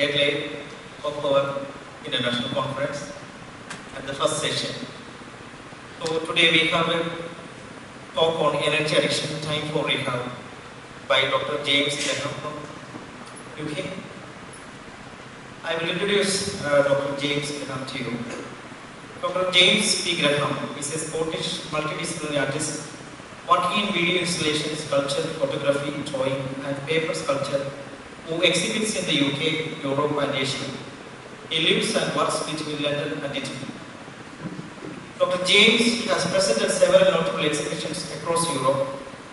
headline of our international conference and the first session. So today we have a talk on energy addiction, time for rehab by Dr. James Graham from UK. I will introduce Dr. James Graham to you. Dr. James P. Graham is a Scottish multidisciplinary artist working in video installations, sculpture, photography, drawing and paper sculpture who exhibits in the UK, Europe and Asia. He lives and works between London and Italy. Dr. James has presented several notable exhibitions across Europe.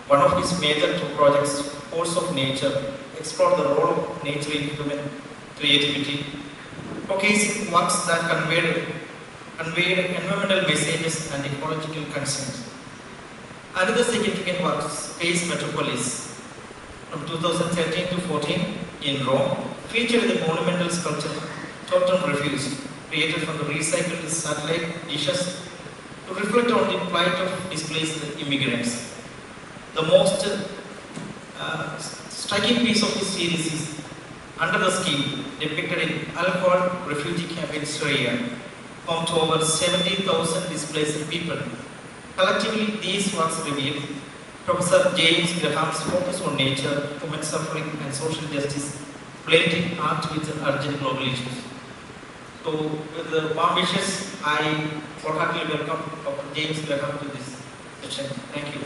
One of his major two projects, Force of Nature, explored the role of nature in human creativity, showcasing works that conveyed environmental messages and ecological concerns. Another significant work, Space Metropolis, from 2013 to 14 in Rome, featured the monumental sculpture Totem Refused, created from the recycled satellite dishes to reflect on the plight of displaced immigrants. The most striking piece of this series is Under the Skin, depicted in Al-Hol refugee camp in Syria, home to over 70,000 displaced people. Collectively, these works reveal Professor James Graham's focus on nature, human suffering and social justice, blending art with urgent global issues. So, with the warm wishes, I wholeheartedly welcome Dr. James Graham to this session. Thank you.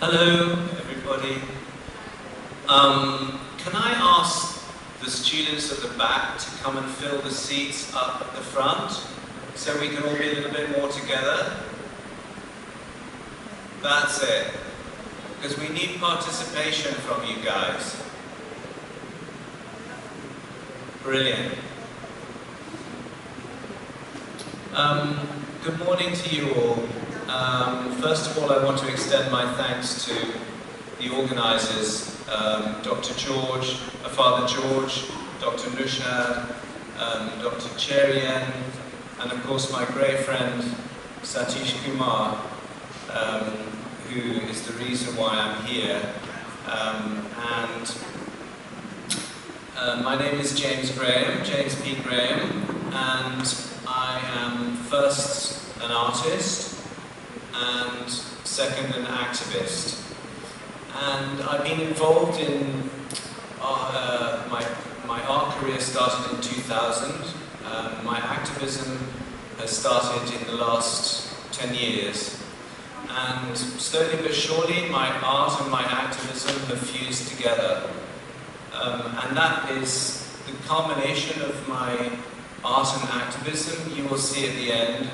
Hello, everybody. Can I ask the students at the back to come and fill the seats up at the front so we can all be a little bit more together? That's it. Because we need participation from you guys. Brilliant. Good morning to you all. First of all, I want to extend my thanks to the organisers, Dr. George, Father George, Dr. Nushad, Dr. Cherian, and of course my great friend Satish Kumar, who is the reason why I'm here. My name is James Graham, James P. Graham, and I am first an artist, and second an activist. And I've been involved in my art career started in 2000. My activism has started in the last 10 years. And slowly but surely my art and my activism have fused together. And that is the culmination of my art and activism. You will see at the end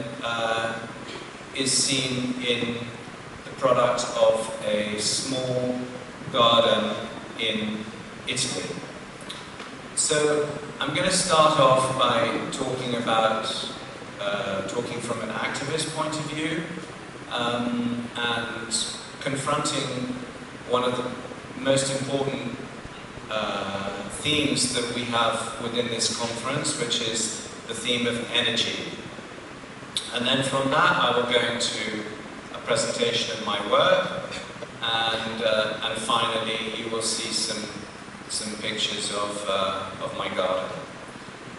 is seen in the product of a small garden in Italy. So I'm going to start off by talking about, talking from an activist point of view, and confronting one of the most important themes that we have within this conference, which is the theme of energy. And then from that, I will go into a presentation of my work, and finally, you will see some pictures of my garden.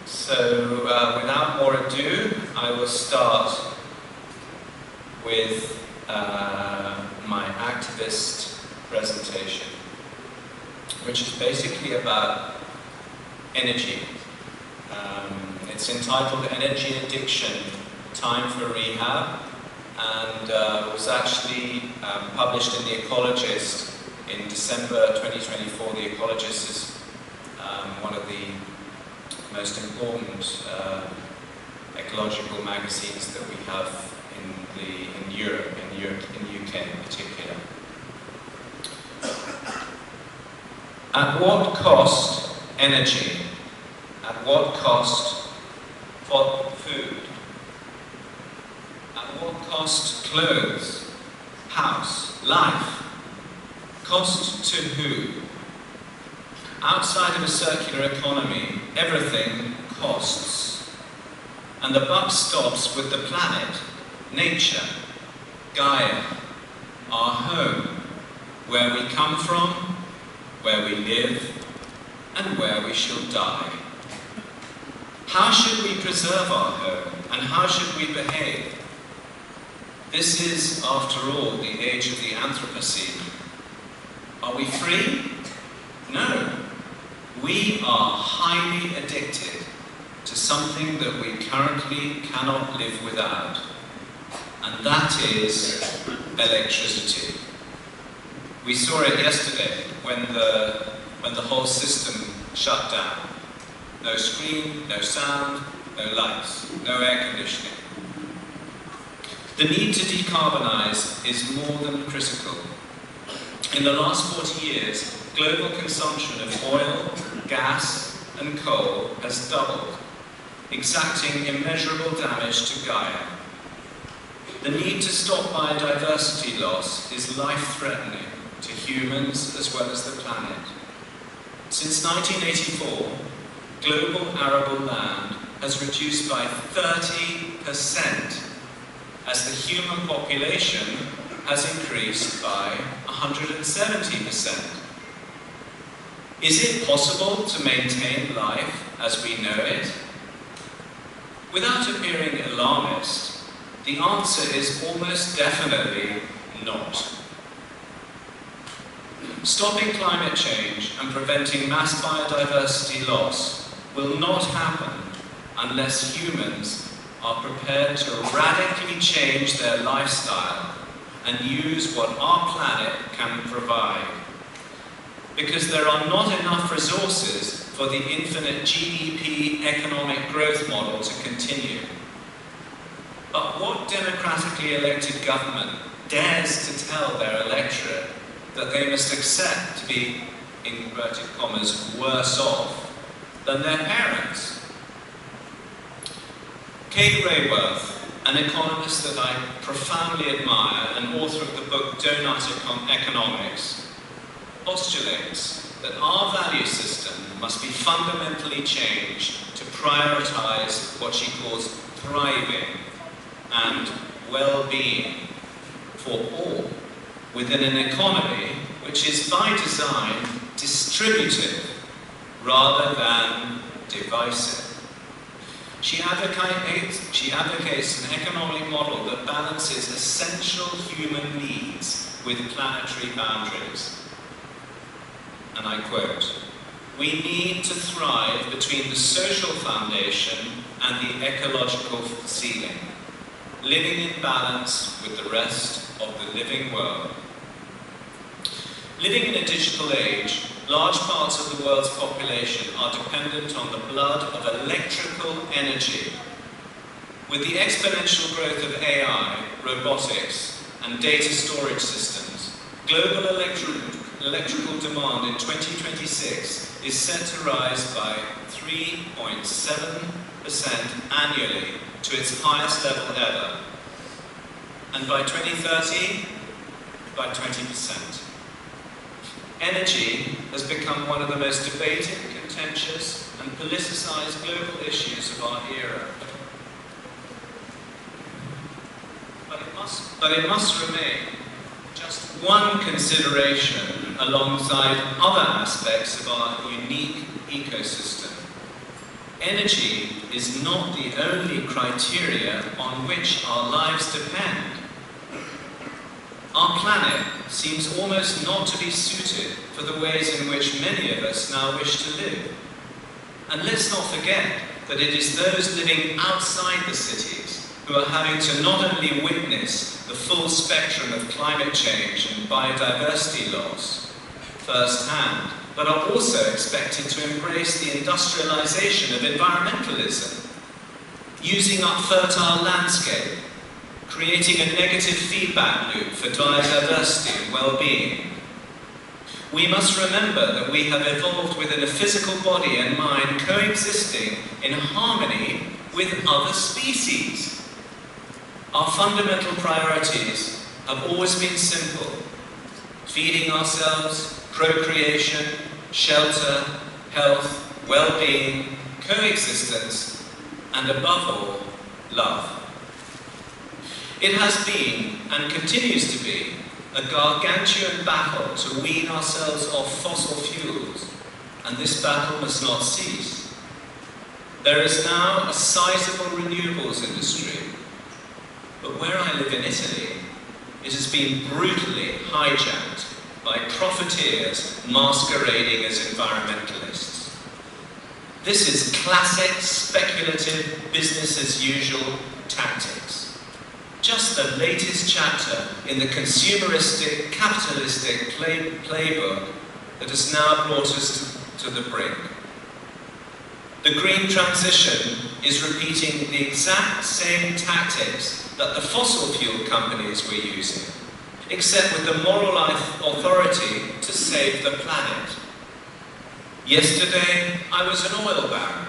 So, without more ado, I will start with my activist presentation, which is basically about energy. It's entitled Energy Addiction, Time for Rehab, and was actually published in The Ecologist in December 2024. The Ecologist is one of the most important ecological magazines that we have in Europe, in UK in particular. At what cost energy? At what cost for food? At what cost clothes, house, life? Cost to who? Outside of a circular economy, everything costs. And the buck stops with the planet, nature, Gaia, our home, where we come from, where we live, and where we shall die. How should we preserve our home, and how should we behave? This is, after all, the age of the Anthropocene. Are we free? No. We are highly addicted to something that we currently cannot live without, and that is electricity. We saw it yesterday when the whole system shut down. No screen, no sound, no lights, no air conditioning. The need to decarbonize is more than critical. In the last 40 years, global consumption of oil, gas, and coal has doubled, exacting immeasurable damage to Gaia. The need to stop biodiversity loss is life-threatening to humans as well as the planet. Since 1984, global arable land has reduced by 30%, as the human population has increased by 170%. Is it possible to maintain life as we know it? Without appearing alarmist, the answer is almost definitely not. Stopping climate change and preventing mass biodiversity loss will not happen unless humans are prepared to radically change their lifestyle and use what our planet can provide. Because there are not enough resources for the infinite GDP economic growth model to continue. But what democratically elected government dares to tell their electorate that they must accept to be, in inverted commas, worse off than their parents? Kate Raworth, an economist that I profoundly admire and author of the book Donut Economics, postulates that our value system must be fundamentally changed to prioritize what she calls thriving and well-being for all within an economy which is by design distributive rather than divisive. She advocates an economic model that balances essential human needs with planetary boundaries. And I quote, "We need to thrive between the social foundation and the ecological ceiling, living in balance with the rest of the living world." Living in a digital age, large parts of the world's population are dependent on the blood of electrical energy. With the exponential growth of AI, robotics, and data storage systems, global electrical demand in 2026 is set to rise by 3.7% annually to its highest level ever. And by 2030, by 20%. Energy has become one of the most debated, contentious, and politicized global issues of our era. But it must remain just one consideration alongside other aspects of our unique ecosystem. Energy is not the only criteria on which our lives depend. Our planet seems almost not to be suited for the ways in which many of us now wish to live. And let's not forget that it is those living outside the cities who are having to not only witness the full spectrum of climate change and biodiversity loss firsthand, but are also expected to embrace the industrialization of environmentalism, using up fertile landscape, creating a negative feedback loop for biodiversity and well-being. We must remember that we have evolved within a physical body and mind coexisting in harmony with other species. Our fundamental priorities have always been simple: feeding ourselves, procreation, shelter, health, well-being, coexistence, and above all, love. It has been, and continues to be, a gargantuan battle to wean ourselves off fossil fuels, and this battle must not cease. There is now a sizable renewables industry, but where I live in Italy, it has been brutally hijacked by profiteers masquerading as environmentalists. This is classic speculative business-as-usual tactics. Just the latest chapter in the consumeristic, capitalistic playbook that has now brought us to the brink. The green transition is repeating the exact same tactics that the fossil fuel companies were using, except with the moral authority to save the planet. Yesterday, I was an oil baron.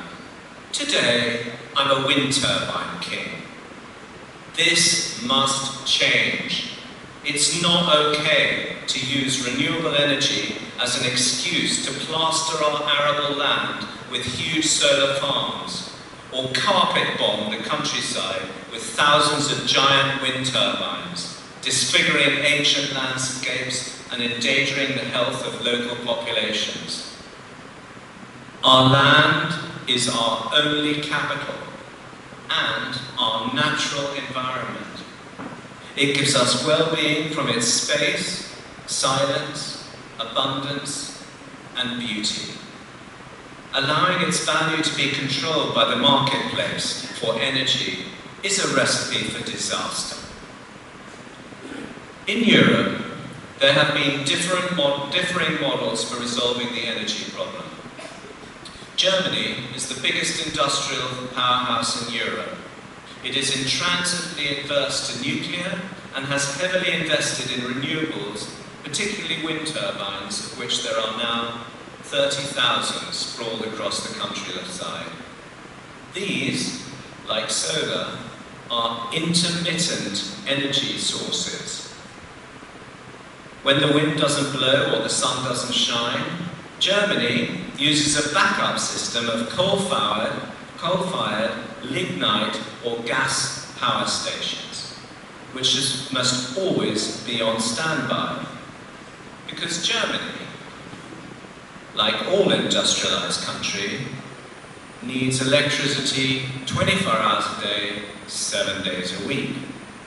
Today, I'm a wind turbine king. This must change. It's not okay to use renewable energy as an excuse to plaster our arable land with huge solar farms, or carpet bomb the countryside with thousands of giant wind turbines, disfiguring ancient landscapes and endangering the health of local populations. Our land is our only capital and our natural environment. It gives us well-being from its space, silence, abundance, and beauty. Allowing its value to be controlled by the marketplace for energy is a recipe for disaster. In Europe, there have been differing models for resolving the energy problem. Germany is the biggest industrial powerhouse in Europe. It is intransigently adverse to nuclear and has heavily invested in renewables, particularly wind turbines, of which there are now 30,000 sprawled across the countryside. These, like solar, are intermittent energy sources. When the wind doesn't blow or the sun doesn't shine, Germany uses a backup system of coal-fired, lignite or gas power stations, which must always be on standby. Because Germany, like all industrialized country, needs electricity 24 hours a day, 7 days a week,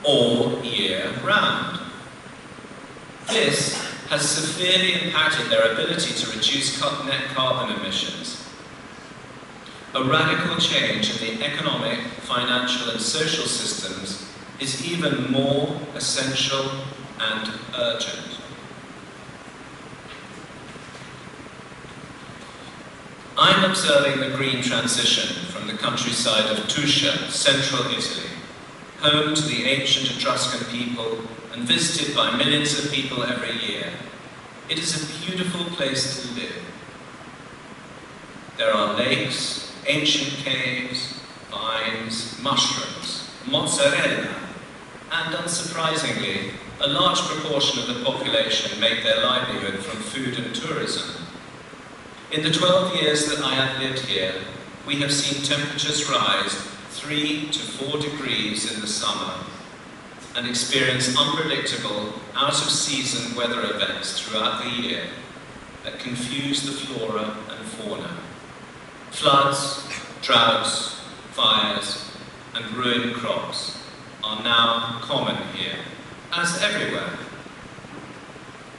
all year round. This has severely impacted their ability to reduce net carbon emissions. A radical change in the economic, financial and social systems is even more essential and urgent. I'm observing the green transition from the countryside of Tuscia, central Italy, home to the ancient Etruscan people and visited by millions of people every year. It is a beautiful place to live. There are lakes, ancient caves, vines, mushrooms, mozzarella, and unsurprisingly, a large proportion of the population make their livelihood from food and tourism. In the 12 years that I have lived here, we have seen temperatures rise 3 to 4 degrees in the summer and experience unpredictable, out-of-season weather events throughout the year that confuse the flora and fauna. Floods, droughts, fires, and ruined crops are now common here, as everywhere.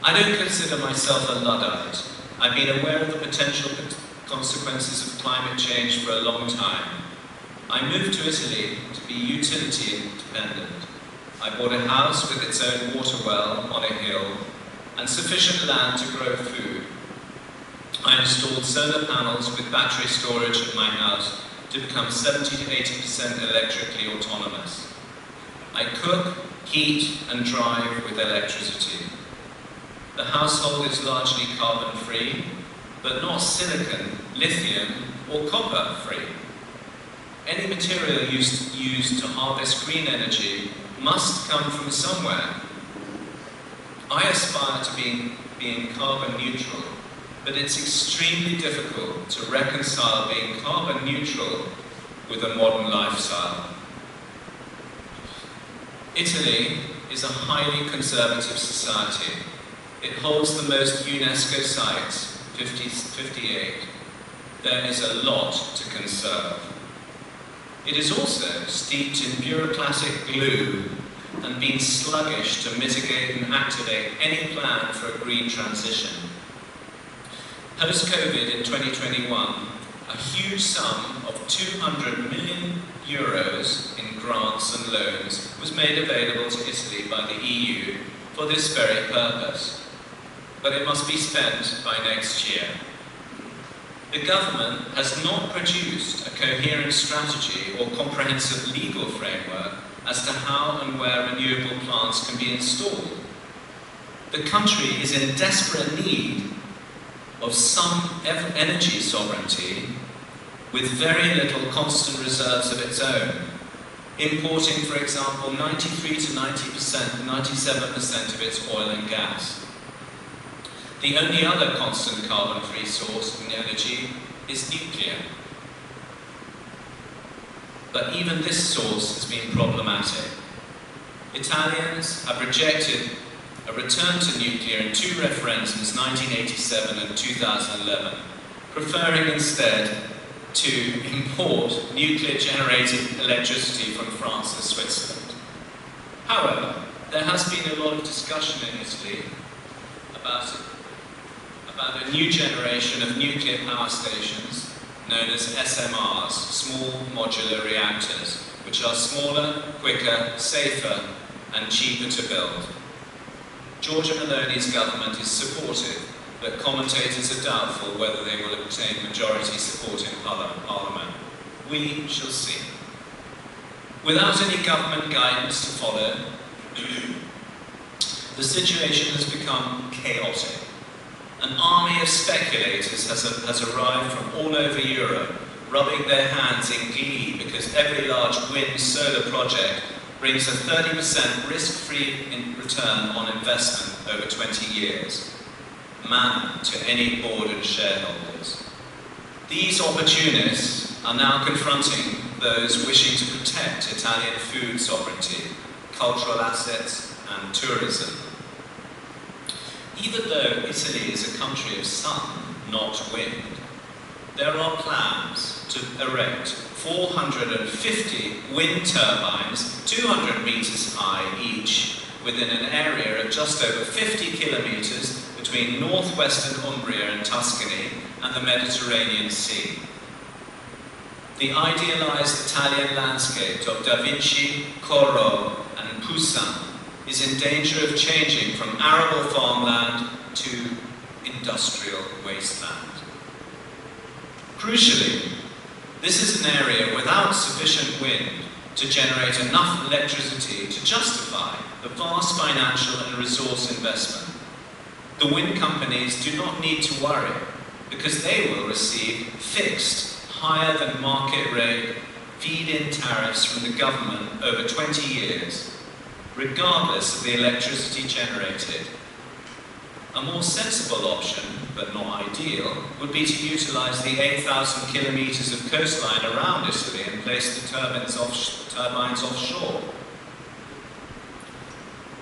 I don't consider myself a Luddite. I've been aware of the potential consequences of climate change for a long time. I moved to Italy to be utility independent. I bought a house with its own water well on a hill and sufficient land to grow food. I installed solar panels with battery storage at my house to become 70 to 80% electrically autonomous. I cook, heat and drive with electricity. The household is largely carbon-free, but not silicon, lithium or copper-free. Any material used to harvest green energy must come from somewhere. I aspire to being carbon neutral, but it's extremely difficult to reconcile being carbon neutral with a modern lifestyle. Italy is a highly conservative society. It holds the most UNESCO sites, 58. There is a lot to conserve. It is also steeped in bureaucratic glue and been sluggish to mitigate and activate any plan for a green transition. Post-COVID in 2021, a huge sum of 200 million euros in grants and loans was made available to Italy by the EU for this very purpose. But it must be spent by next year. The government has not produced a coherent strategy or comprehensive legal framework as to how and where renewable plants can be installed. The country is in desperate need of some energy sovereignty with very little constant reserves of its own, importing, for example, 93 to 97% of its oil and gas. The only other constant carbon-free source of energy is nuclear. But even this source has been problematic. Italians have rejected a return to nuclear in 2 referendums, 1987 and 2011, preferring instead to import nuclear-generated electricity from France and Switzerland. However, there has been a lot of discussion in Italy about a new generation of nuclear power stations known as SMRs, small modular reactors, which are smaller, quicker, safer and cheaper to build. Giorgia Meloni's government is supportive, but commentators are doubtful whether they will obtain majority support in Parliament. We shall see. Without any government guidance to follow, the situation has become chaotic. An army of speculators has arrived from all over Europe, rubbing their hands in glee because every large wind solar project brings a 30% risk-free return on investment over 20 years. Manna to any board and shareholders. These opportunists are now confronting those wishing to protect Italian food sovereignty, cultural assets and tourism. Even though Italy is a country of sun, not wind, there are plans to erect 450 wind turbines, 200 meters high each, within an area of just over 50 kilometers between northwestern Umbria and Tuscany and the Mediterranean Sea. The idealized Italian landscape of Da Vinci, Corot and Poussin is in danger of changing from arable farmland to industrial wasteland. Crucially, this is an area without sufficient wind to generate enough electricity to justify the vast financial and resource investment. The wind companies do not need to worry because they will receive fixed, higher than market rate feed-in tariffs from the government over 20 years, regardless of the electricity generated. A more sensible option, but not ideal, would be to utilise the 8,000 kilometres of coastline around Italy and place the turbines offshore.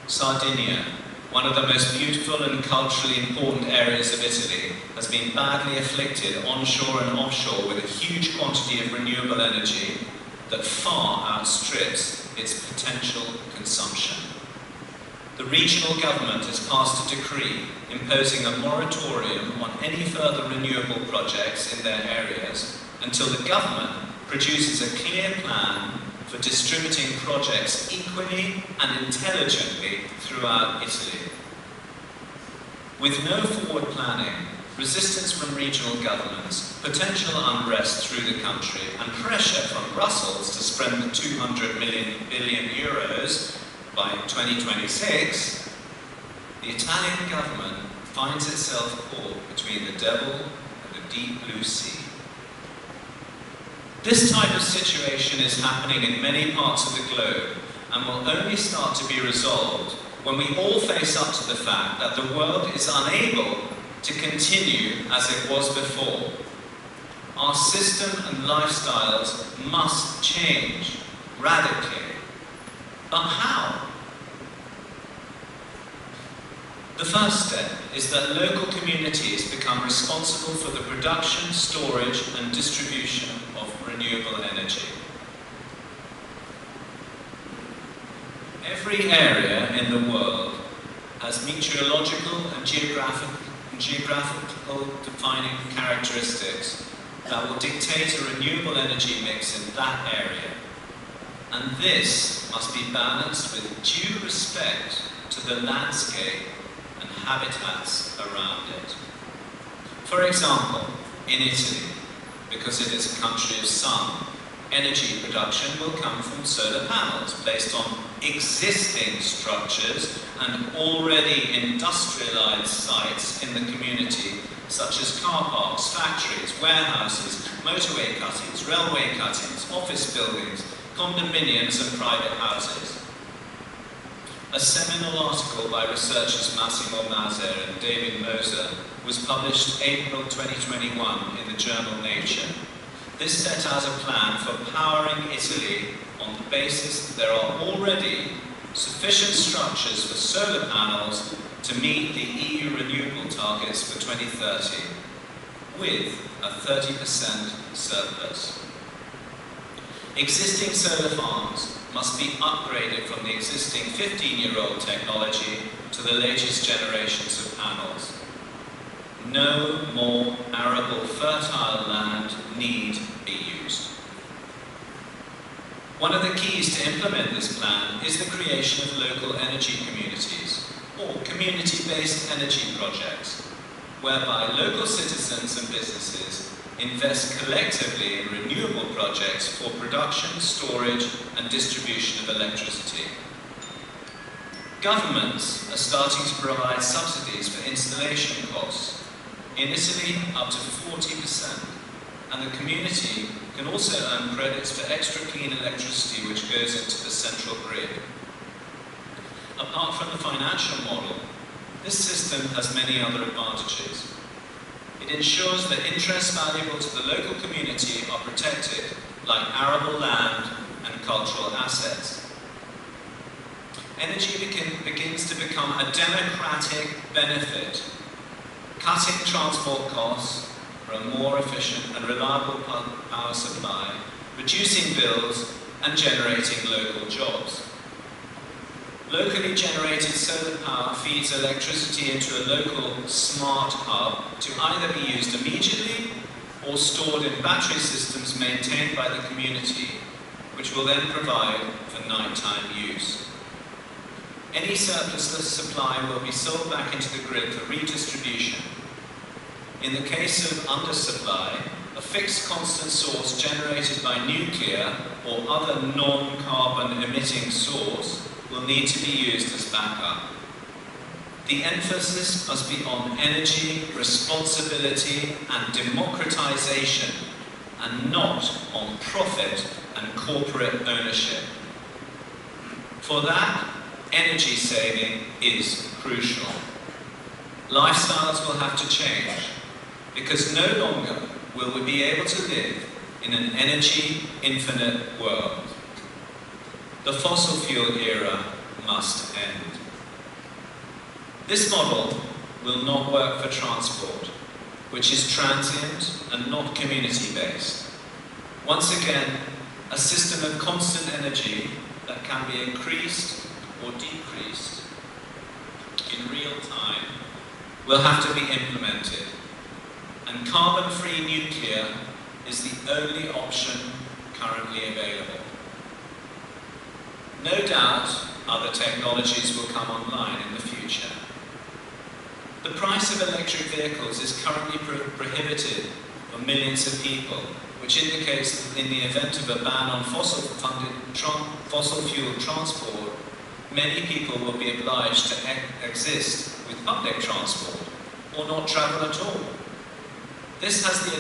Sardinia, one of the most beautiful and culturally important areas of Italy, has been badly afflicted onshore and offshore with a huge quantity of renewable energy that far outstrips its potential consumption. the regional government has passed a decree imposing a moratorium on any further renewable projects in their areas until the government produces a clear plan for distributing projects equally and intelligently throughout Italy. With no forward planning, resistance from regional governments, potential unrest through the country, and pressure from Brussels to spend the 200 billion euros by 2026, the Italian government finds itself caught between the devil and the deep blue sea. This type of situation is happening in many parts of the globe and will only start to be resolved when we all face up to the fact that the world is unable to continue as it was before. Our system and lifestyles must change radically. But how? The first step is that local communities become responsible for the production, storage, and distribution of renewable energy. Every area in the world has meteorological and geographical defining characteristics that will dictate a renewable energy mix in that area. And this must be balanced with due respect to the landscape and habitats around it. For example, in Italy, because it is a country of sun, energy production will come from solar panels based on existing structures and already industrialized sites in the community, such as car parks, factories, warehouses, motorway cuttings, railway cuttings, office buildings, condominiums and private houses. A seminal article by researchers Massimo Maser and David Moser was published April 2021 in the journal Nature. This set out a plan for powering Italy on the basis that there are already sufficient structures for solar panels to meet the EU renewable targets for 2030, with a 30% surplus. Existing solar farms must be upgraded from the existing 15-year-old technology to the latest generations of panels. No more arable fertile land need be used. One of the keys to implement this plan is the creation of local energy communities, or community-based energy projects, whereby local citizens and businesses invest collectively in renewable projects for production, storage, and distribution of electricity. Governments are starting to provide subsidies for installation costs. In Italy, up to 40%, and the community can also earn credits for extra clean electricity which goes into the central grid. Apart from the financial model, this system has many other advantages. It ensures that interests valuable to the local community are protected, like arable land and cultural assets. Energy begins to become a democratic benefit, cutting transport costs for a more efficient and reliable power supply, reducing bills and generating local jobs. Locally generated solar power feeds electricity into a local smart hub to either be used immediately or stored in battery systems maintained by the community, which will then provide for nighttime use. Any surplus supply will be sold back into the grid for redistribution. In the case of undersupply, a fixed constant source generated by nuclear or other non-carbon emitting source will need to be used as backup. The emphasis must be on energy, responsibility and democratization, and not on profit and corporate ownership. For that, energy saving is crucial. Lifestyles will have to change, because no longer will we be able to live in an energy infinite world. The fossil fuel era must end. This model will not work for transport, which is transient and not community-based. Once again, a system of constant energy that can be increased or decreased in real time will have to be implemented, and carbon-free nuclear is the only option currently available. No doubt other technologies will come online in the future. The price of electric vehicles is currently prohibited for millions of people, which indicates that in the event of a ban on fossil fuel transport, many people will be obliged to exist with public transport or not travel at all. This has the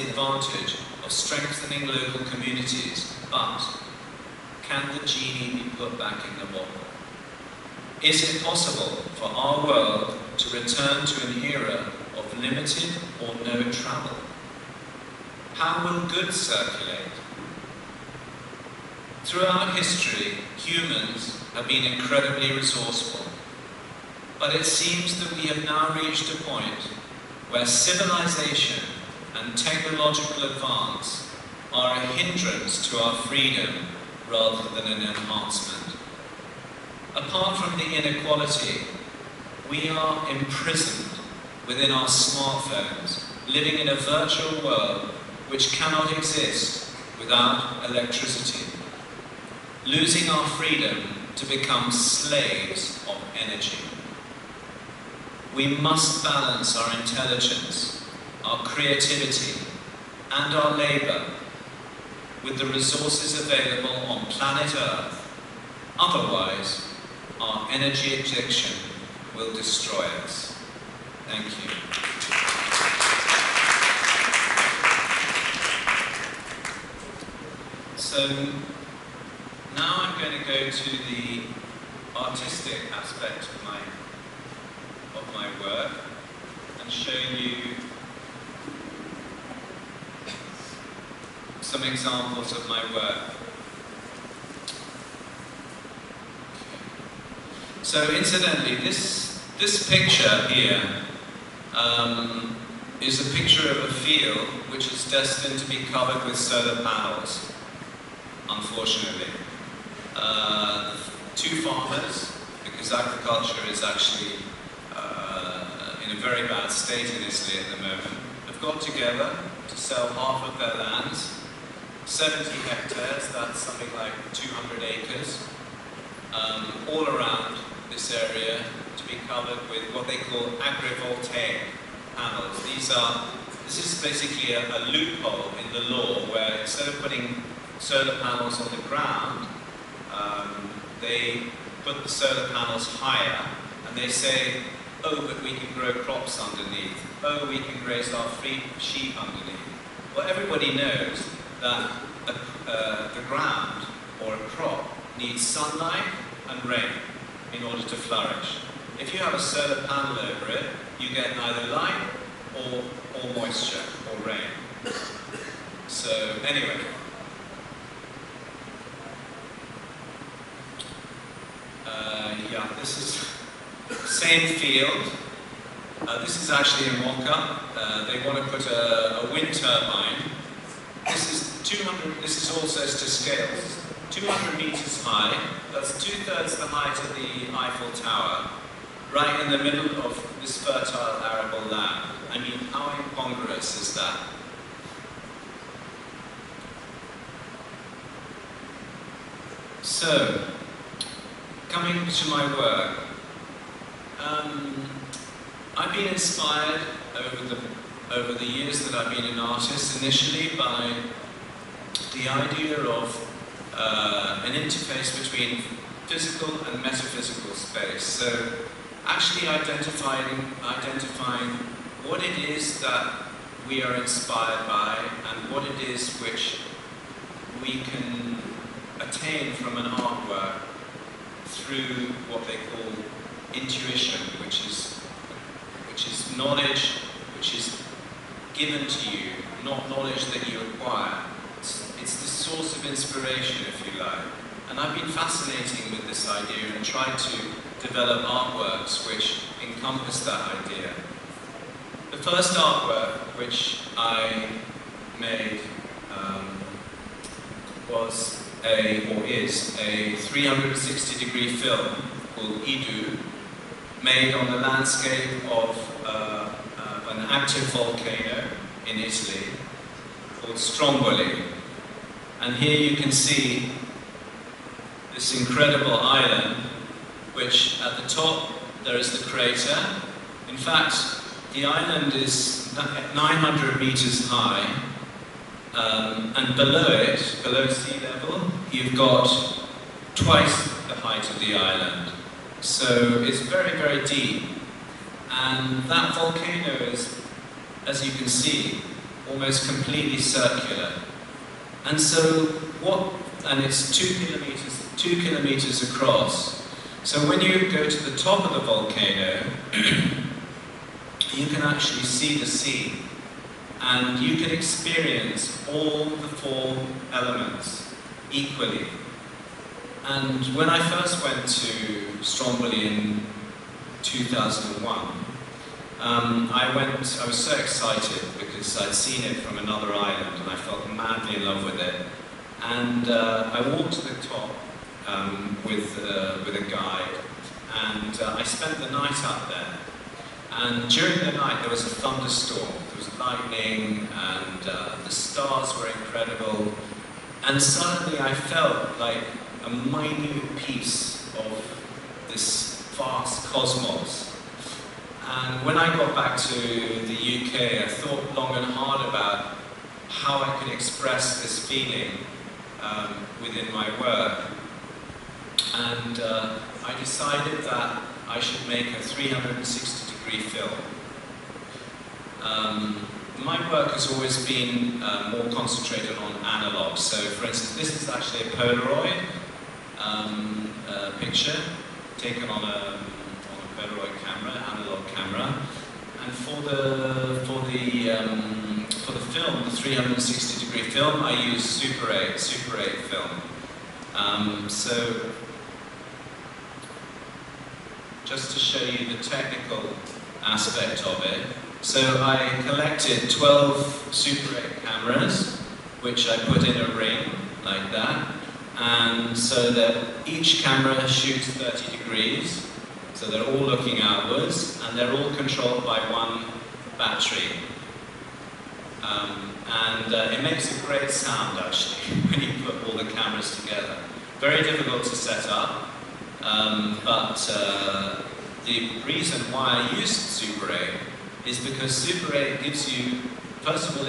advantage of strengthening local communities, but can the genie be put back in the bottle? Is it possible for our world to return to an era of limited or no travel? How will goods circulate? Throughout history, humans have been incredibly resourceful, but it seems that we have now reached a point where civilization and technological advance are a hindrance to our freedom rather than an enhancement. Apart from the inequality, we are imprisoned within our smartphones, living in a virtual world which cannot exist without electricity, losing our freedom to become slaves of energy. We must balance our intelligence, our creativity, and our labor with the resources available on planet Earth. Otherwise, our energy addiction will destroy us. Thank you. So now I'm going to go to the artistic aspect of my work and show you some examples of my work. So incidentally, this picture here is a picture of a field which is destined to be covered with solar panels, unfortunately. Two farmers, because agriculture is actually in a very bad state in Italy at the moment, have got together to sell half of their lands, 70 hectares, that's something like 200 acres, all around this area to be covered with what they call agrivoltaic panels. This is basically a loophole in the law where instead of putting solar panels on the ground, they put the solar panels higher and they say, oh, but we can grow crops underneath. Oh, we can graze our sheep underneath. Well, everybody knows that the ground or a crop needs sunlight and rain in order to flourish. If you have a solar panel over it, you get neither light or moisture or rain. So anyway, yeah, this is the same field. This is actually in Mocha. They want to put a wind turbine. This is 200. This is also to scale. 200 meters high. That's 2/3 the height of the Eiffel Tower, right in the middle of this fertile arable land. I mean, how incongruous is that? So, coming to my work, I've been inspired over the years that I've been an artist, initially by the idea of an interface between physical and metaphysical space. So, actually identifying what it is that we are inspired by and what it is which we can attain from an artwork through what they call intuition, which is knowledge which is given to you, not knowledge that you acquire. It's the source of inspiration, if you like. And I've been fascinating with this idea and tried to develop artworks which encompass that idea. The first artwork which I made is a 360-degree film called Idu, made on the landscape of an active volcano in Italy called Stromboli. And here you can see this incredible island, which at the top there is the crater. In fact, the island is 900 meters high, and below it, below sea level, you've got twice the height of the island. So it's very, very deep. And that volcano is, as you can see, almost completely circular. And so and it's 2 kilometers across. So when you go to the top of the volcano, you can actually see the sea, and you can experience all the 4 elements equally. And when I first went to Stromboli in 2001, I was so excited because I'd seen it from another island and I felt madly in love with it. And I walked to the top with a guide, and I spent the night up there. And during the night there was a thunderstorm, there was lightning, and the stars were incredible. And suddenly I felt like a minute piece of this vast cosmos. And when I got back to the UK, I thought long and hard about how I could express this feeling within my work. And I decided that I should make a 360-degree film. My work has always been more concentrated on analog. So, for instance, this is actually a Polaroid picture taken on a Polaroid camera, analog camera. And for the film, the 360-degree film, I use Super 8 film. So, just to show you the technical aspect of it. So I collected 12 Super 8 cameras, which I put in a ring, like that. And so that each camera shoots 30 degrees, so they're all looking outwards, and they're all controlled by one battery. It makes a great sound, actually, when you put all the cameras together. Very difficult to set up. But the reason why I used Super 8 is because Super 8 gives you, first of all,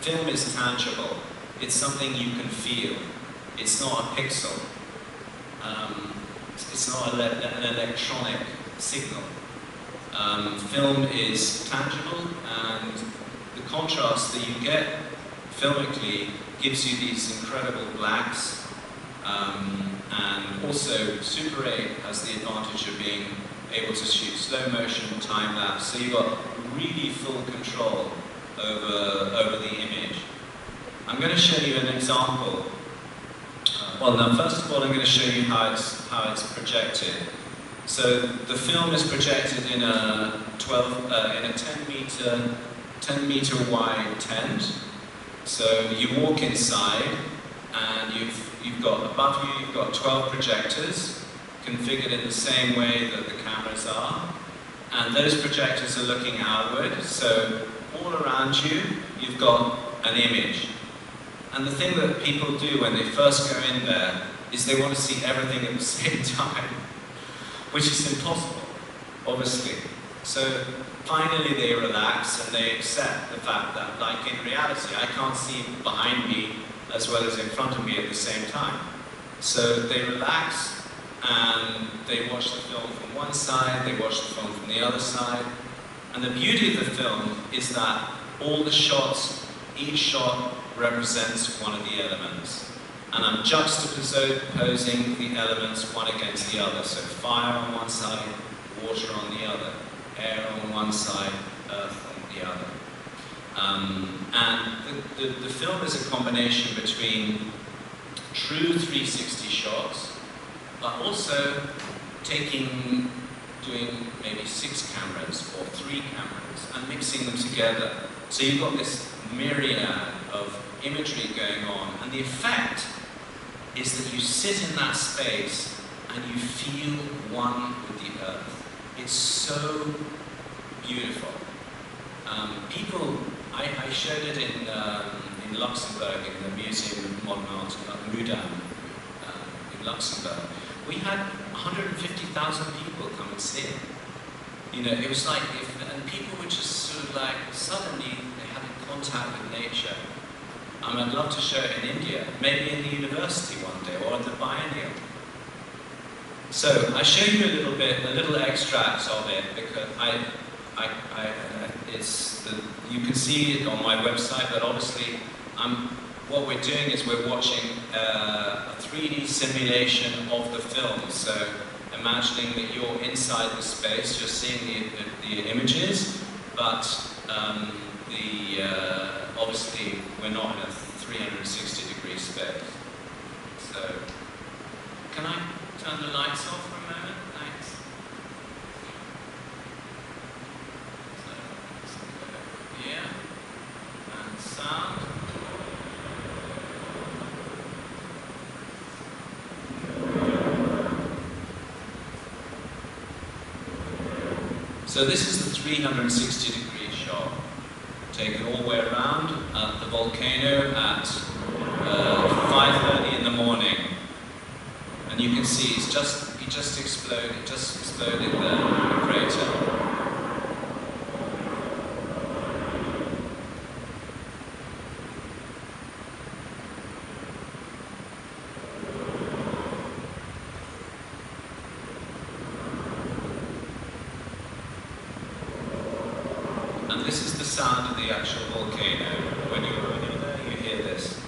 film is tangible. It's something you can feel. It's not a pixel. It's not an electronic signal. Film is tangible, and the contrast that you get filmically gives you these incredible blacks. And also, Super 8 has the advantage of being able to shoot slow motion, time lapse, so you've got really full control over the image. I'm going to show you an example. Well, now first of all, I'm going to show you how it's projected. So the film is projected in a 10 meter wide tent. So you walk inside, and you've got above you, you've got 12 projectors configured in the same way that the cameras are, and those projectors are looking outward, so all around you, you've got an image. And the thing that people do when they first go in there is they want to see everything at the same time, which is impossible, obviously. So finally they relax and they accept the fact that, like in reality, I can't see behind me as well as in front of me at the same time. So they relax and they watch the film from one side, they watch the film from the other side. And the beauty of the film is that all the shots, each shot represents one of the elements. And I'm juxtaposing the elements one against the other. So fire on one side, water on the other, air on one side, earth on the other. And the film is a combination between true 360 shots, but also doing maybe 6 cameras or 3 cameras and mixing them together. So you've got this myriad of imagery going on, and the effect is that you sit in that space and you feel one with the earth. It's so beautiful. People, I showed it in Luxembourg, in the Museum of Modern Art, Mudan, in Luxembourg. We had 150,000 people come and see it. You know, it was like, and people were just sort of like, suddenly they had contact with nature. I'd love to show it in India, maybe in the university one day, or at the biennial. So I show you a little extracts of it, because you can see it on my website, but obviously what we're doing is we're watching a 3D simulation of the film. So imagining that you're inside the space, you're seeing the images, but obviously we're not in a 360-degree space. So can I turn the lights off for a moment? Thanks. So let's go here. And sound. So this is the 360-degree shot, taken all the way around at the volcano at 5:30 in the morning. And you can see it just exploded there in the crater. And this is the sound of the actual volcano. When you're there, you hear this.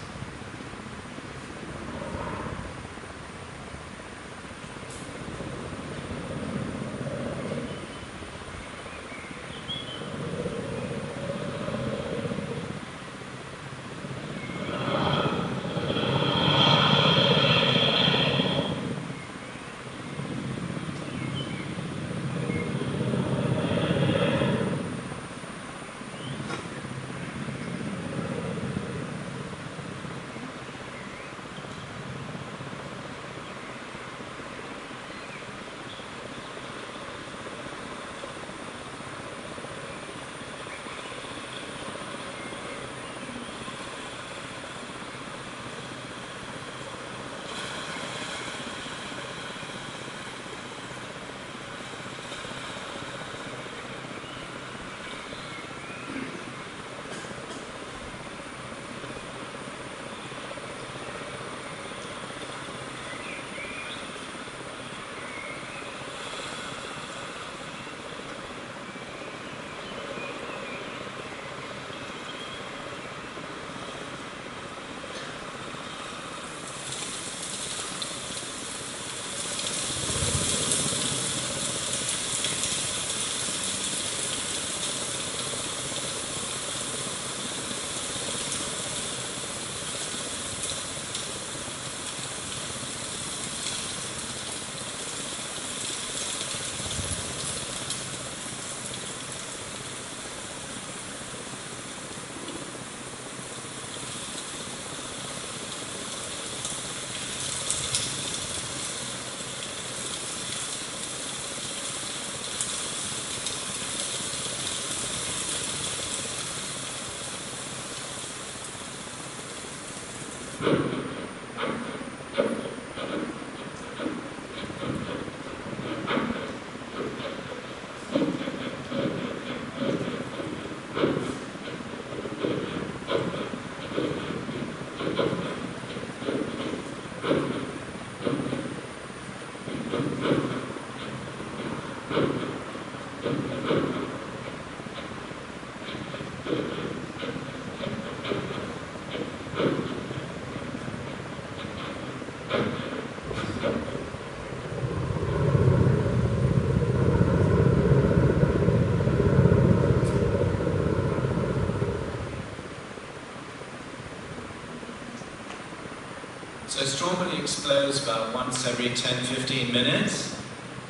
So Strawberry explodes about once every 10-15 minutes,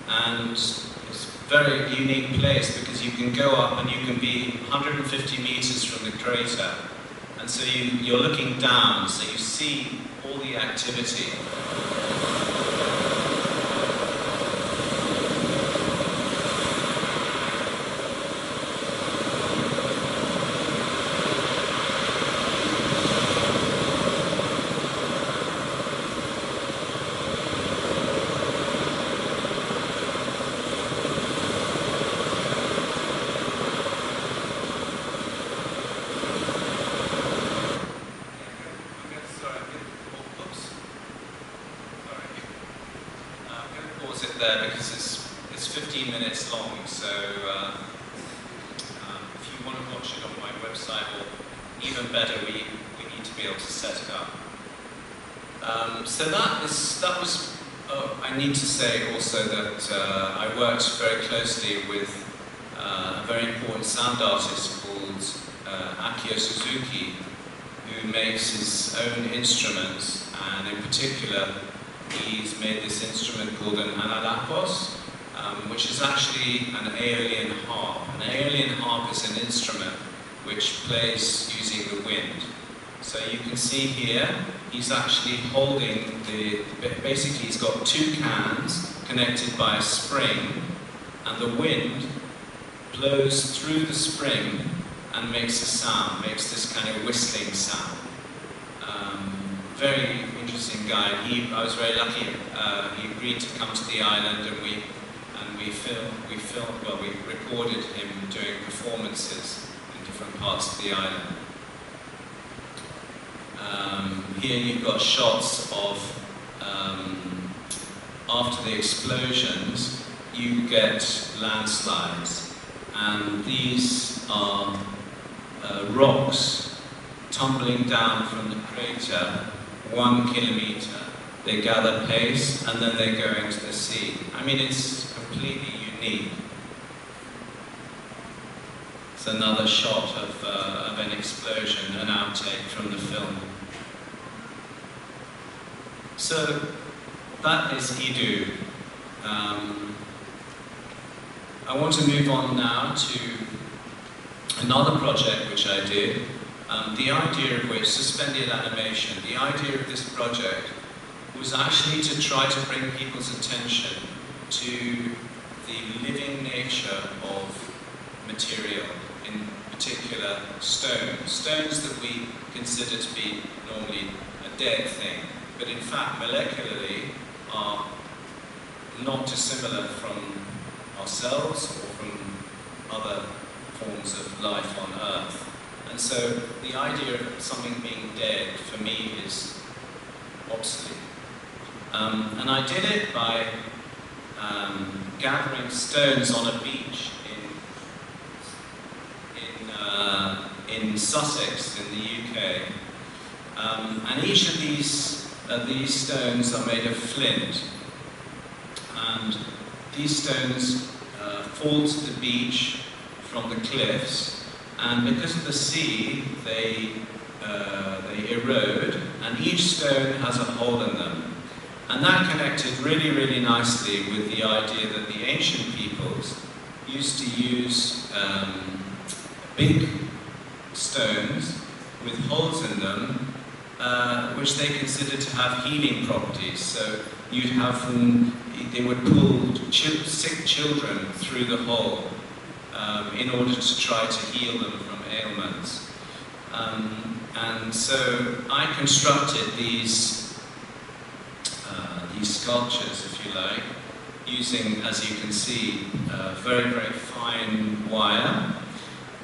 and it's a very unique place because you can go up and you can be 150 meters from the crater, and so you're looking down, so you see all the activity. there because it's 15 minutes long, so if you want to watch it on my website, or even better, we need to be able to set it up. So that was. I need to say also that I worked very closely with a very important sound artist called Akio Suzuki, who makes his own instruments, and in particular he's made this instrument called an analapos, which is actually an aeolian harp. An aeolian harp is an instrument which plays using the wind. So you can see here, he's actually holding basically he's got two cans connected by a spring, and the wind blows through the spring and makes a sound, makes this kind of whistling sound. Very interesting guy. I was very lucky. He agreed to come to the island, and we recorded him doing performances in different parts of the island. Here you've got shots of after the explosions, you get landslides, and these are rocks tumbling down from the crater 1 kilometer. They gather pace and then they go into the sea. I mean, it's completely unique. It's another shot of an explosion, an outtake from the film. So that is Idu. I want to move on now to another project which I did. The idea of which, suspended animation, the idea of this project was actually to try to bring people's attention to the living nature of material, in particular stones. Stones that we consider to be normally a dead thing, but in fact molecularly are not dissimilar from ourselves or from other forms of life on Earth. And so the idea of something being dead, for me, is obsolete. And I did it by gathering stones on a beach in Sussex, in the UK. And each of these stones are made of flint. And these stones fall to the beach from the cliffs, and because of the sea, they erode, and each stone has a hole in them. And that connected really, really nicely with the idea that the ancient peoples used to use big stones with holes in them, which they considered to have healing properties. So you'd have them, they would pull sick children through the hole in order to try to heal them from ailments. And so I constructed these sculptures, if you like, using, as you can see, very, very fine wire.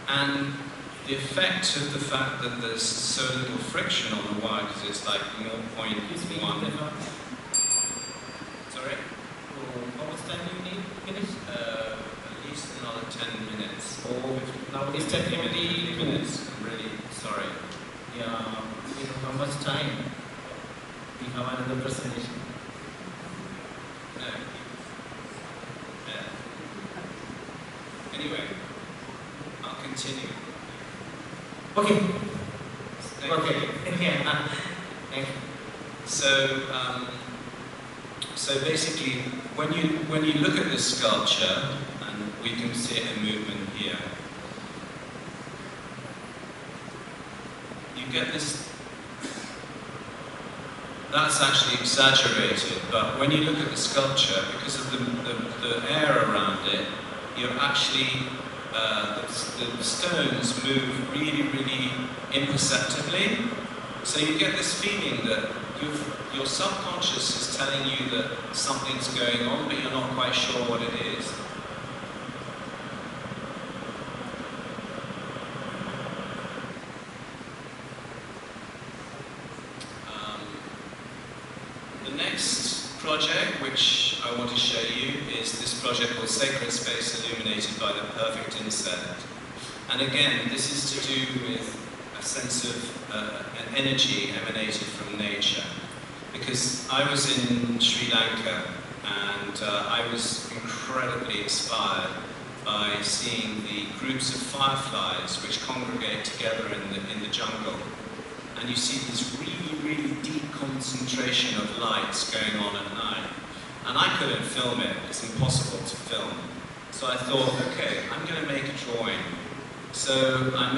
And the effect of the fact that there's so little friction on the wire, because it's like 0.1. Sorry? How much time do you need to finish? At least another 10 minutes. Oh, now it is 10 minutes. I'm really sorry. Yeah, you know how much time? We have another presentation. No. Yeah. Anyway, I'll continue. Okay. Thank Okay. you. Yeah. Thank you. So basically, when you look at this sculpture, and we can see it in movement here, you get this. That's actually exaggerated, but when you look at the sculpture, because of the air around it, you're actually the stones move really, really imperceptibly. So you get this feeling that your subconscious is telling you that something's going on, but you're not quite sure what it is. The next project, which I want to show you, is this project called Sacred Space Illuminated by the Perfect Insect. And again, this is to do with a sense of an energy emanated from nature. Because I was in Sri Lanka, and I was incredibly inspired by seeing the groups of fireflies which congregate together in the jungle. And you see this really deep concentration of lights going on at night. And I couldn't film it, it's impossible to film. So I thought, okay, I'm going to make a drawing. So I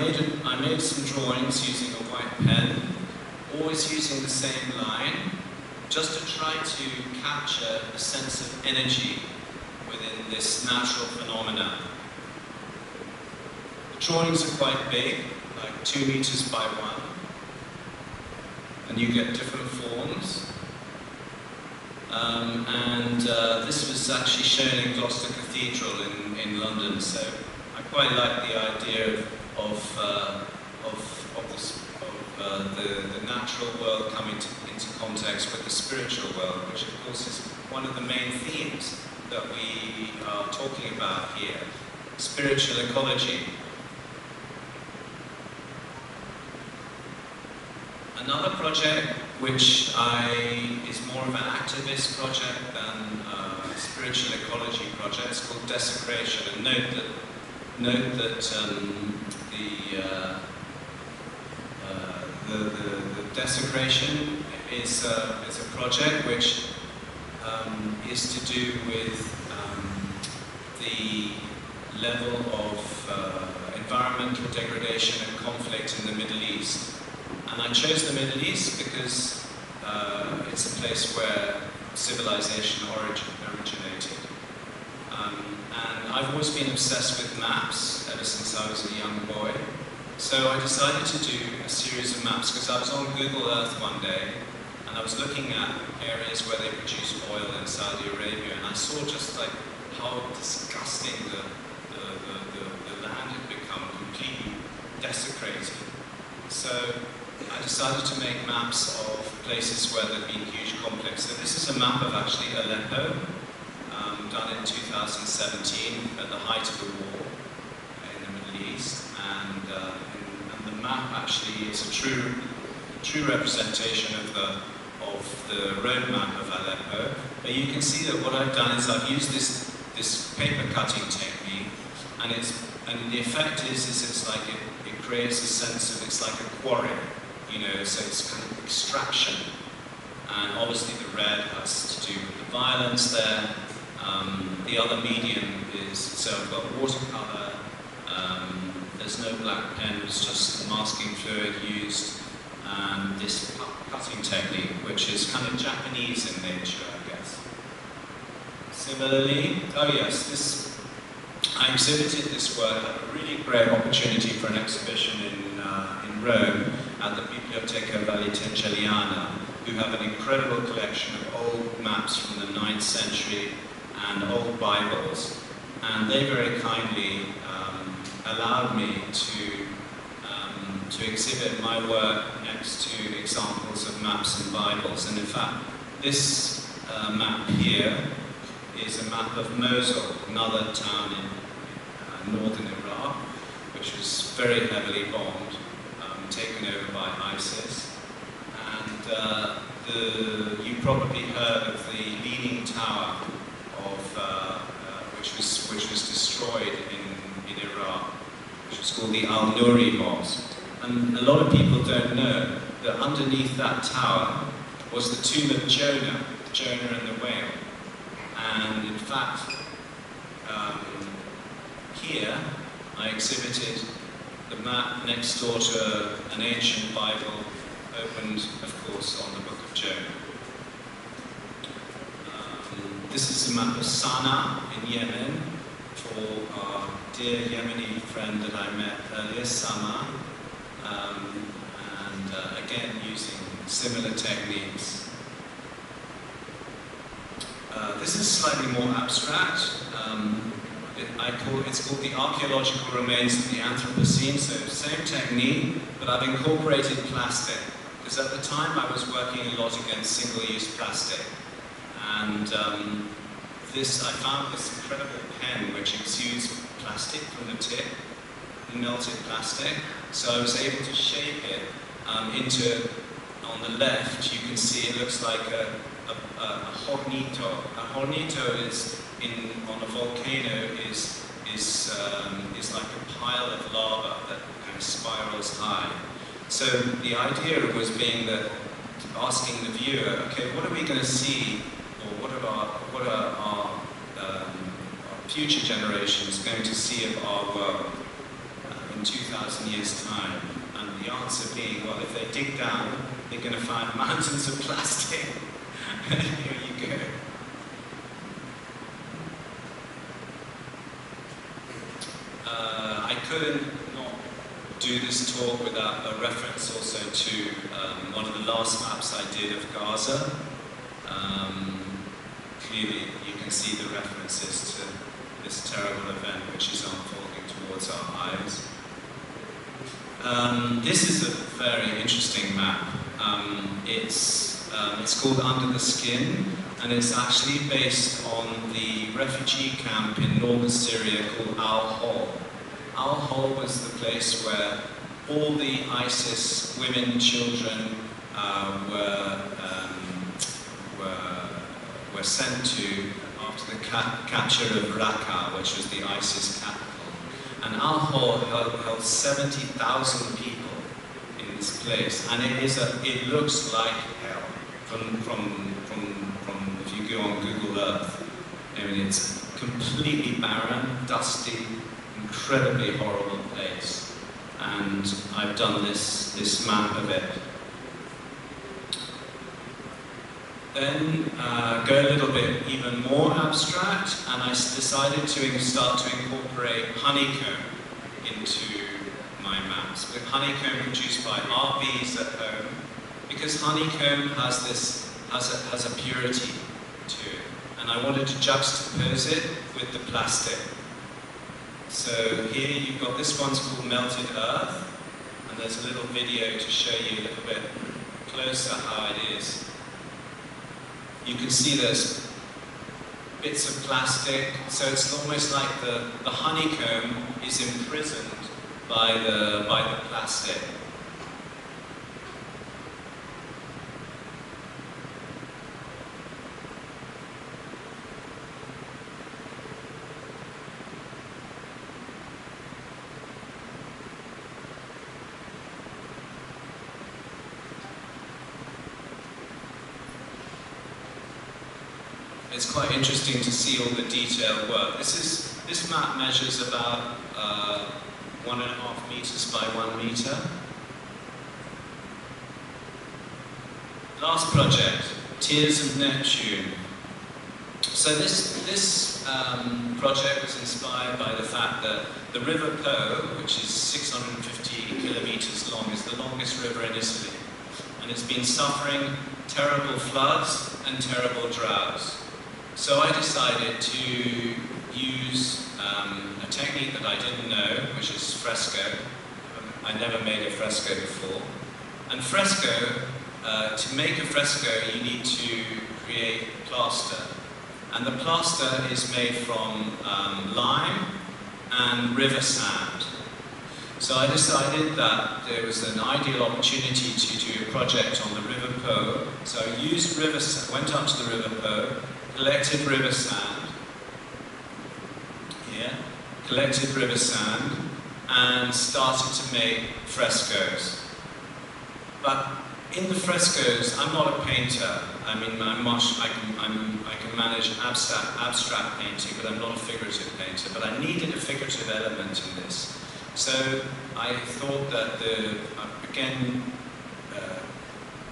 made some drawings using a white pen, always using the same line, just to try to capture a sense of energy within this natural phenomena. The drawings are quite big, like 2 meters by 1, and you get different forms. This was actually shown in Gloucester Cathedral in London, so I quite like the idea of the natural world coming into context with the spiritual world, which of course is one of the main themes that we are talking about here, spiritual ecology. Another project which is more of an activist project than a spiritual ecology project, it's called Desecration. And note that the Desecration is a project which is to do with the level of environmental degradation and conflict in the Middle East. And I chose the Middle East because it's a place where civilization originated. And I've always been obsessed with maps ever since I was a young boy. So I decided to do a series of maps because I was on Google Earth one day and I was looking at areas where they produce oil in Saudi Arabia, and I saw just like how disgusting the land had become, completely desecrated. So I decided to make maps of places where there had been huge conflicts. So this is a map of actually Aleppo, done in 2017 at the height of the war in the Middle East. And the map actually is a true representation of the roadmap of Aleppo. But you can see that what I've done is I've used this paper cutting technique, and the effect is it's like it creates a sense of, it's like a quarry. You know, so it's kind of extraction. And obviously the red has to do with the violence there. The other medium is, so I've got watercolor, there's no black pen, it's just the masking fluid used, and this cutting technique, which is kind of Japanese in nature, I guess. Similarly, oh yes, I exhibited this work, had a really great opportunity for an exhibition in Rome, at the Biblioteca Valentiniana, who have an incredible collection of old maps from the 9th century and old Bibles. And they very kindly allowed me to exhibit my work next to examples of maps and Bibles. And in fact, this map here is a map of Mosul, another town in northern Iraq, which was very heavily bombed, taken over by ISIS. And you probably heard of the leaning tower which was destroyed in Iraq, which was called the Al-Nuri Mosque. And a lot of people don't know that underneath that tower was the tomb of Jonah and the whale. And in fact, here I exhibited the map next door to an ancient Bible, opened, of course, on the book of Jonah. This is a map of Sana'a in Yemen for our dear Yemeni friend that I met earlier, Sama, and again using similar techniques. This is slightly more abstract. It's called the archaeological remains of the Anthropocene, so same technique, but I've incorporated plastic, because at the time I was working a lot against single-use plastic. And I found this incredible pen which exudes plastic from the tip, melted plastic. So I was able to shape it into, on the left, you can see it looks like a hornito. A hornito is on a volcano is like a pile of lava that kind of spirals high. So the idea was being that asking the viewer, okay, what are we going to see, or what are our future generations going to see of our world in 2,000 years' time? And the answer being, well, if they dig down, they're going to find mountains of plastic. Here you go. I couldn't not do this talk without a reference also to one of the last maps I did of Gaza. Clearly, you can see the references to this terrible event which is unfolding towards our eyes. This is a very interesting map. It's called Under the Skin, and it's actually based on the refugee camp in northern Syria called Al-Hol. Al-Hol was the place where all the ISIS women and children were sent to after the capture of Raqqa, which was the ISIS capital. And Al-Hol held 70,000 people in this place, and it looks like hell from if you go on Google Earth. I mean, it's completely barren, dusty, incredibly horrible place. And I've done this map of it. Then go a little bit even more abstract, and I decided to start to incorporate honeycomb into my maps. With honeycomb produced by RBs at home, because honeycomb has a purity to it, and I wanted to juxtapose it with the plastic. So here you've got, this one's called Melted Earth, and there's a little video to show you a little bit closer how it is. You can see there's bits of plastic, so it's almost like the honeycomb is imprisoned by the plastic. It's quite interesting to see all the detailed work. This map measures about 1.5 meters by 1 meter. Last project, Tears of Neptune. So this project was inspired by the fact that the River Po, which is 650 kilometers long, is the longest river in Italy, and it's been suffering terrible floods and terrible droughts. So I decided to use a technique that I didn't know, which is fresco. I never made a fresco before. And fresco, to make a fresco, you need to create plaster. And the plaster is made from lime and river sand. So I decided that there was an ideal opportunity to do a project on the River Po. So I used went up to the River Po, collected river sand, collected river sand, and started to make frescoes. But in the frescoes, I'm not a painter. I mean, I can manage abstract painting, but I'm not a figurative painter. But I needed a figurative element in this. So I thought that again,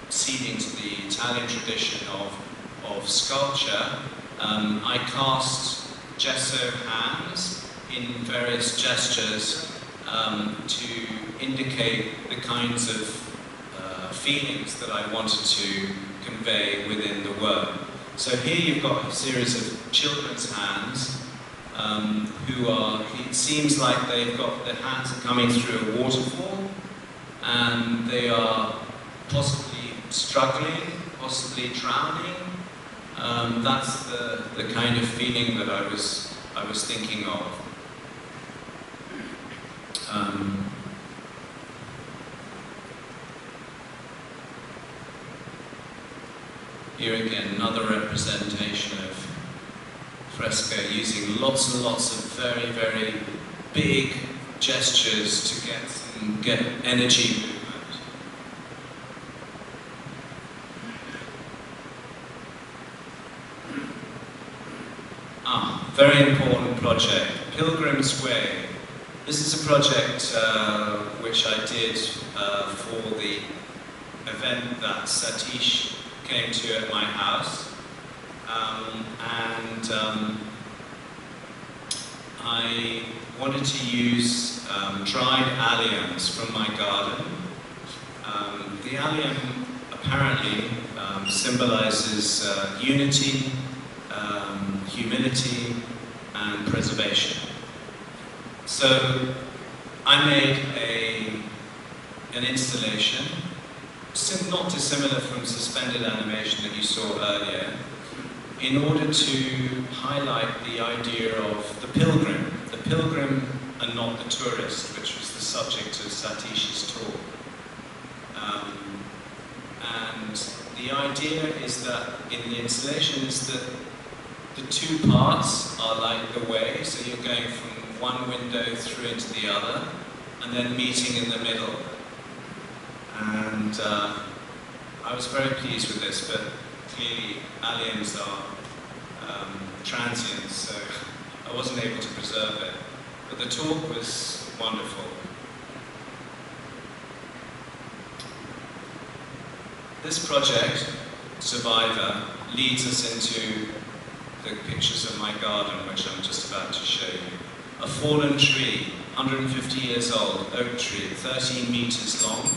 ceding to the Italian tradition of sculpture, I cast gesso hands in various gestures to indicate the kinds of feelings that I wanted to convey within the work. So here you've got a series of children's hands it seems like they've got, their hands are coming through a waterfall, and they are possibly struggling, possibly drowning. That's the kind of feeling that I was thinking of. Here again, another representation of fresco using lots and lots of very, very big gestures to get energy movement. Very important project, Pilgrim's Way. This is a project which I did for the event that Satish came to at my house. I wanted to use dried alliums from my garden. The allium apparently symbolizes unity, humility, and preservation. So I made an installation, not dissimilar from suspended animation that you saw earlier, in order to highlight the idea of the pilgrim and not the tourist, which was the subject of Satish's talk. And the idea is that in the installation is that the two parts are like the way, so you're going from one window through into the other, and then meeting in the middle. And I was very pleased with this, but clearly alliums are transient, so I wasn't able to preserve it. But the talk was wonderful. This project, Survivor, leads us into the pictures of my garden, which I'm just about to show you. A fallen tree, 150 years old, oak tree, 13 meters long.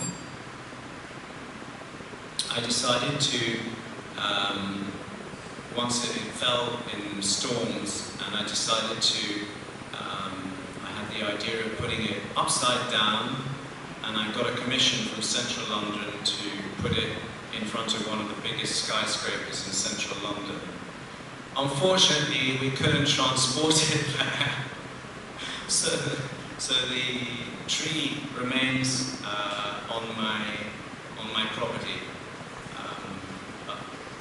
I decided to, once it fell in storms, and I decided to, I had the idea of putting it upside down, and I got a commission from central London to put it in front of one of the biggest skyscrapers in central London. Unfortunately, we couldn't transport it there, so the tree remains on my property.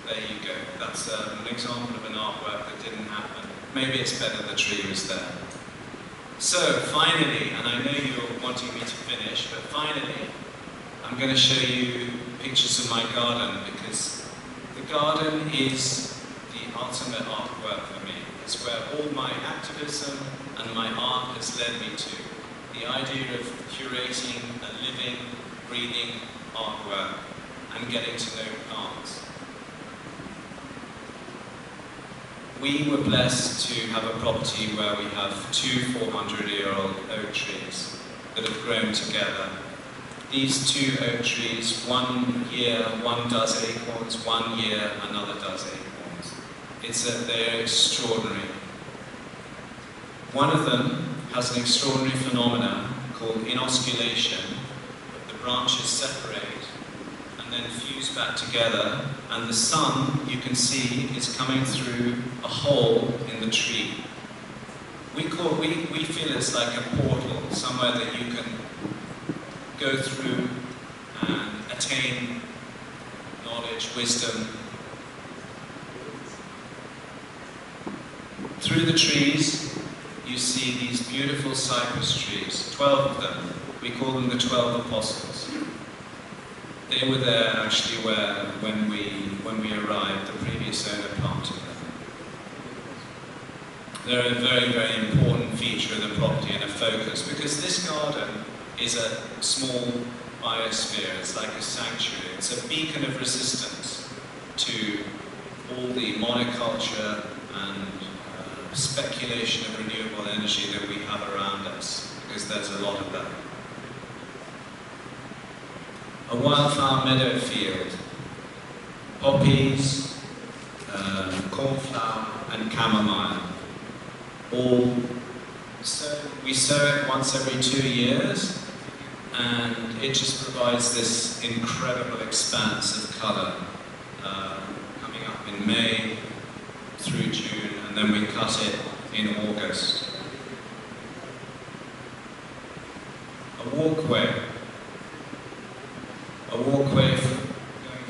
There you go. That's an example of an artwork that didn't happen. Maybe it's better the tree was there. So finally, and I know you're wanting me to finish, but finally, I'm going to show you pictures of my garden, because the garden is the ultimate artwork for me. It's where all my activism and my art has led me to. The idea of curating a living, breathing artwork and getting to know plants. We were blessed to have a property where we have two 400-year-old oak trees that have grown together. These two oak trees, 1 year, one does acorns, 1 year, another does acorns. They're extraordinary. One of them has an extraordinary phenomenon called inosculation. The branches separate and then fuse back together, and the sun, you can see, is coming through a hole in the tree. We feel it's like a portal, somewhere that you can go through and attain knowledge, wisdom. Through the trees, you see these beautiful cypress trees, 12 of them. We call them the 12 Apostles. They were there actually when we arrived. The previous owner planted them. They're a very, very important feature of the property and a focus, because this garden is a small biosphere. It's like a sanctuary. It's a beacon of resistance to all the monoculture and speculation of renewable energy that we have around us, because there's a lot of that. A wildflower meadow field, poppies, cornflower and chamomile. We sow it once every 2 years, and it just provides this incredible expanse of colour. Coming up in May, and then we cut it in August. A walkway going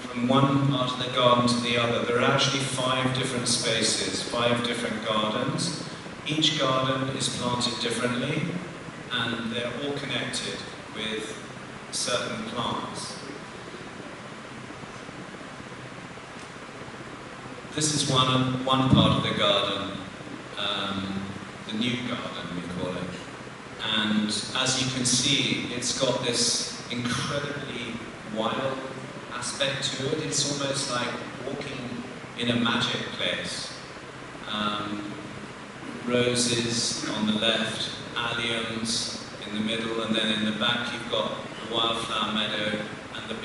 from one part of the garden to the other. There are actually 5 different spaces, 5 different gardens. Each garden is planted differently, and they're all connected with certain plants. This is one part of the garden, the new garden we call it. And as you can see, it's got this incredibly wild aspect to it. It's almost like walking in a magic place. Roses on the left, alliums in the middle, and then in the back you've got the wildflower meadow and the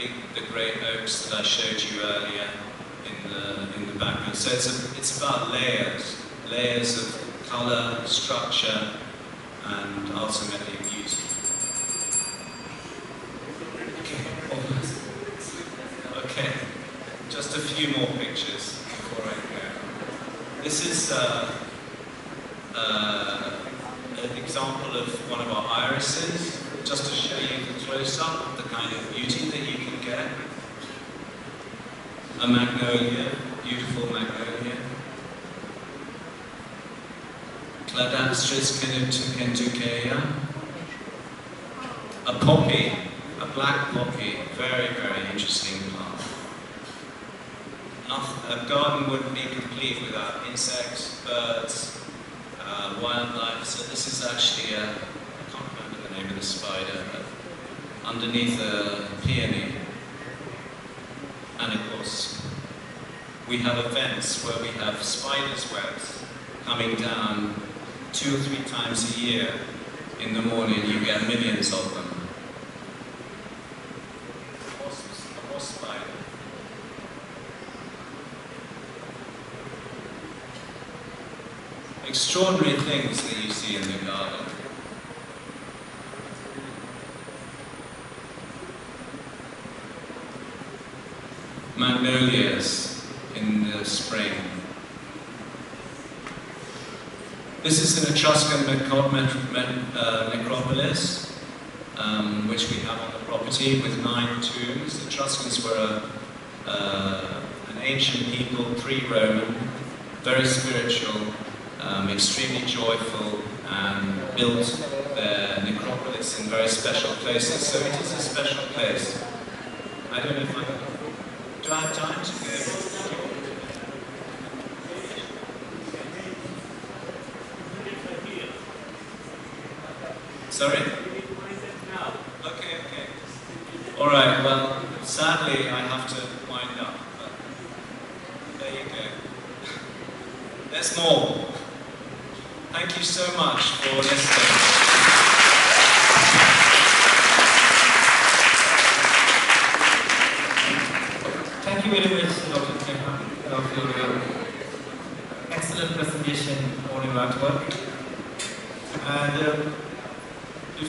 great oaks that I showed you earlier in the background. So it's about layers of colour, structure, and ultimately beauty. Okay, just a few more pictures before I go. This is an example of one of our irises, just to show you the close-up of the kind of beauty that you can get. A magnolia, beautiful magnolia. Cladastris kentukeia. A poppy, a black poppy, very, very interesting plant. A garden wouldn't be complete without insects, birds, wildlife. So this is actually I can't remember the name of the spider, but underneath a peony. And of course, we have events where we have spiders' webs coming down 2 or 3 times a year. In the morning, you get millions of them. A wasp spider. Extraordinary things that you see in the garden. Magnolias in the spring. This is an Etruscan necropolis, which we have on the property with 9 tombs. The Etruscans were an ancient people, pre-Roman, very spiritual, extremely joyful, and built their necropolis in very special places. So it is a special place. I don't know if do I have time to go? Sorry? Okay. All right, well, sadly I have to wind up, but there you go. There's more. Thank you so much for listening.